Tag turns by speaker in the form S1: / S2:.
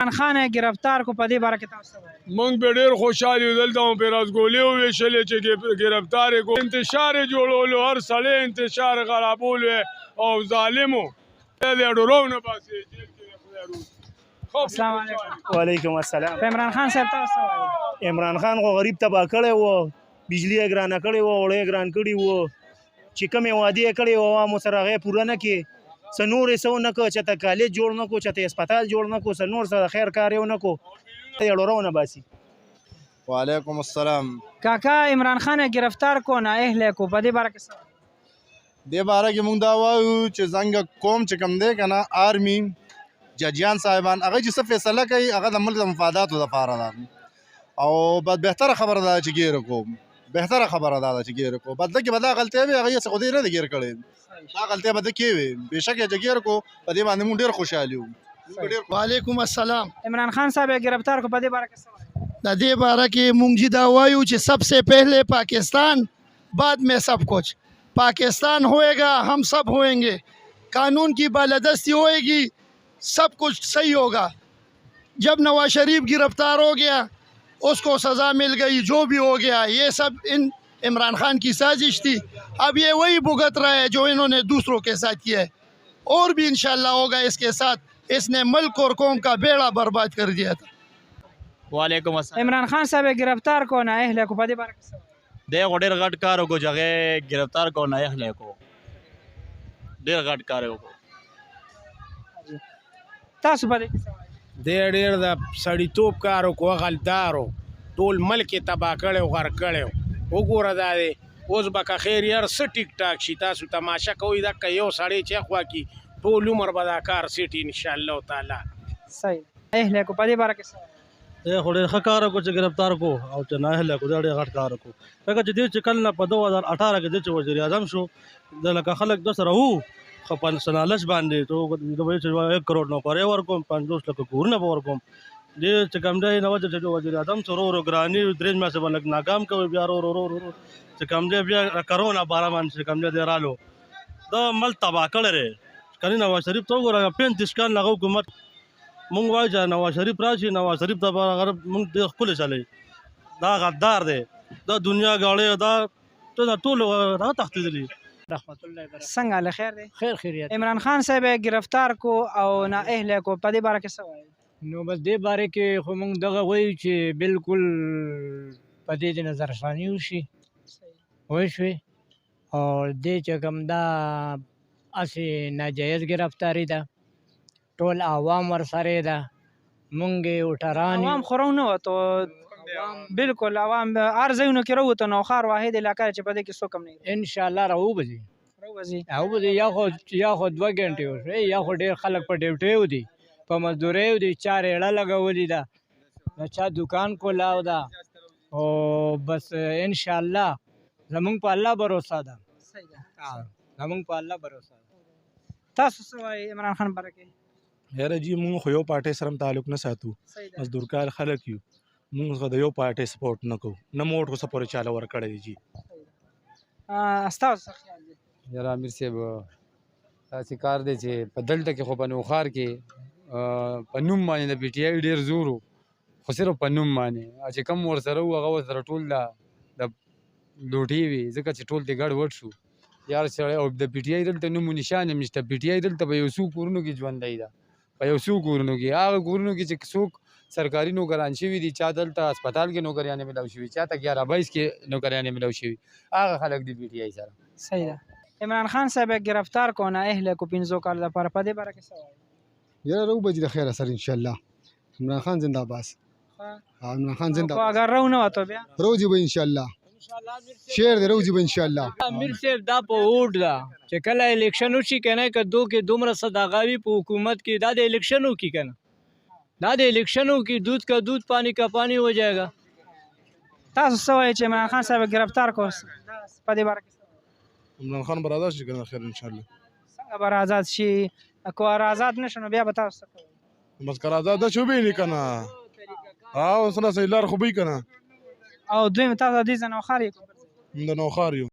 S1: عمران خان یې ګرفتار کو، په دې باره کې تاسو څه وایئ؟
S2: موږ به ډېر خوشحال یو، دلته مو پیرازګولې وویشلې چې ګرفتار یې کړو. انتشار یې جوړولو، هر سړی انتشار یې خرابولو او ظالمو د ډرو نه باسي.
S1: السلام علیکم.
S3: وعلیکم السلام.
S1: په عمران خان صاحب تاسو څه وایئ؟
S3: عمران خان خو غریب تباه کړی و، بجلی یې ګرانه کړې وه، اوړه یې ګران کړي وو، چې کومې وعدې یې کړې وه عوامو سره هغه یې پوره نه کړې. څه نور یې څه ونه کړه، چېرته کالج جوړ نه کړو، چېرته هسپتال جوړ نه کړو، څه نور څه خیر کار یې ونه کړو، ته یې ډورو نه باسي.
S4: وعلیکم السلام.
S1: کاکا عمران خان یې ګرفتار کو، نااهله کو، په دې باره کې څه وایئ؟
S4: دې باره کې موږ دا وایو چې زنګ قوم چې کوم دی که نه، آرمي ججیان صاحبان هغه چې څه فیصله کوي هغه د ملک د مفاداتو دپاره ده، او بهتره خبره ده چې ګیره کو، بهتره خبره ده چې ګیره کو. بدله کې به دا غلطۍ وي، هغه یې څه خو دې نه دی ګیر کړی، دا غلطۍ به ده کې وي. بېشکه چې ګیر کو په دې باندې موږ ډېر خوشحال یو.
S5: وعلیکم السلام.
S1: عمران خان صاحب یې ګرفتار کو، په دې باره کې څه وایئ؟
S5: د دې باره کې مونږ دا وایو چې سب سے پہلے پاکستان بعد میں سب کچھ. پاکستان ہوئے گا ہم سب ہوئیں گے، قانون کی بالادستی ہوئے گی، سب کچھ صحیح ہوگا. جب نواز شریف گرفتار ہو گیا اس کو سزا مل گئی، جو بھی ہو گیا یہ سب ان عمران خان کی سازش تھی. اب یہ وہی بھگت رہا ہے جو انہوں نے دوسروں کے ساتھ کیا ہے، اور بھی انشاءاللہ ہوگا اس کے ساتھ. اس نے ملک اور قوم کا بیڑا برباد کر دیا تھا.
S6: وعلیکم السلام.
S1: عمران خان صاحب یې ګرفتار کو، نااهله کو، په دې باره کې څه وایئ؟
S6: دی خو ډېر غټ کار وکړو چې هغه ګرفتار کړو، نااهله یې کړو، ډېر غټ کار یې وکړو.
S1: تاسو په دې کې څه وایئ؟
S7: دی ډېر د سړیتوب کار وکړو، غلطار و، ټول ملک یې تباه کړی و، غرق کړی و. وګوره دا دی اوس به که خیر هر څه ټیک ټاک شي، تاسو تماشه کوئ دکه یو سړی چې اخوا کي ټول عمر به دا کار سیټي انشاءالله تعالی.
S1: صحیح. نااهله کو، په دې باره کې څه وایئ؟
S8: دی خو ډېر ښه کار وکړو چې ګرفتار کړو، او چې نااهله کړو، دا ډېر غټ کار وکړو. ځکه چې دې چې کله نه په 2018 کې دی چې وزیر اعظم شو، د لکه خلک د سره وو خو په سنالش باندې تو د وایي چې 1 کروڑ نوکرۍ ورکوم، 50 لکه کورونه به ورکوم. دې چې کوم دی نه وجه چې وزیر اعظم سره ورو ګراني 3 میاشتې به لږ ناکام کوي، بیا ورو چې کوم دی بیا کرونا باره باندې چې کوم دی رالو دا ملک تباه کړی دی. کني نواز شریف ته وګوره 35 کال هغه حکومت مونږ وایو چې نواز شریف راشي، نواز شریف ته به مونږ ډېر ښکلی چلی، دا غدار دی، دا دنیا ګاړی دا ټول هغه تښتېدلي.
S1: رحمت الله وبرکاته. څنګه له خیر دی؟
S9: خیر خیریت.
S1: عمران خان صاحب یې ګرفتار کو او نااهله کو، په دې باره کې څه وایئ؟
S9: نو بس دې باره کې خو موږ دغه وایو چې بالکل په دې د نظرثاني وشي، وای شوې، او دې چې کوم دا هسې ناجایز ګرفتاري ده، ټول عوام ورسره ده، مونږ وټران
S1: عوام خو رو نه وتو، بالکل عوام هر ځایونو کې راووتو، نوښار واحد علاقه چې په دې کې څوک هم نه وي.
S9: انشاءالله راوبځي
S1: راوځي.
S9: یا خو 2 غنټې وشوې، یا خو ډېر خلک په ډیوټیو دي، په مزدوریو دي، چا ریړه لګولې ده، چا دکان کولاو ده، او بس انشاءالله زمونږ په الله بروسه ده. زمونږ په الله بروسه ده.
S1: تاسو څه وایئ عمران خان باره کې؟
S10: یاره جی مونږ خو یو پارټۍ سره تعلق نه ساتو، مزدورکار خلک یو، مونږ خو د یو پارټۍ سپورټ نه کوو، نه مو ووټ خو څه پورې چاله ورکړی دی جي.
S1: ستاسو څه خیال دی؟
S11: یاره امیر صاحب داسې کار دی چې په دلته کې خو په نوښار کې په نوم باندې د پي ټي آی ډېر زور و، خو صرف په نوم باندې چې کوم ورسره وو هغه ورسره ټول د لوټې وي، ځکه چې ټول دې ګډوډ شو. یار سړی او د پي ټي آی دلته نوم و نشان هم نشته. پي ټي آی دلته په یو څو کورونو کې ژوندی ده، په یو څو کورونو کې، هغه کورونو کې چې څوک سرکاري نوکران شوي دي، چا دلته هسپتال کې نوکریانې ملاو شوي، چا ته 11-22 کې نوکریانې ملاو شوي، هغه خلک دي پي ټي آی سره.
S1: صحیح ده. عمران خان صاحب یې ګرفتار کو، نااهله کو 5 کال لپاره، په دې باره کې څه وایئ؟
S12: یاره راوبځي د خیره سره انشاءالله. عمران خان زنده باد. عمران خان زنده
S1: باد. اگر رو نه وتو بیا
S12: روزي به انشاءالله. شعر دی روزي به انشاءالله.
S9: امیر صاحب دا په ووټ ده چې کله الیکشن وشي که نه، که دو کې دومره صداقاوي په حکومت کې، دا د الیکشن وکړي که نه، دا د الیکشن وکړي، دودھ کا دودھ پانی کا پانی ہو جائے گا.
S1: تاسو څه وایئ چې عمران خان صاحب ګرفتار کو، په دې باره کې
S10: عمران خان به آزاد شي که نه خیر انشاءالله.
S1: څنګه به آزاد شي؟ که آزاد نه شو نو بیا به تاسو څه کوئ؟
S10: بس که آزاد نه شو وبیني که نه، اوس نه صحیح لار خو به وي که نه.
S1: او دویم تاسو د دې ځای نوښار یې؟
S10: د نوښار یو.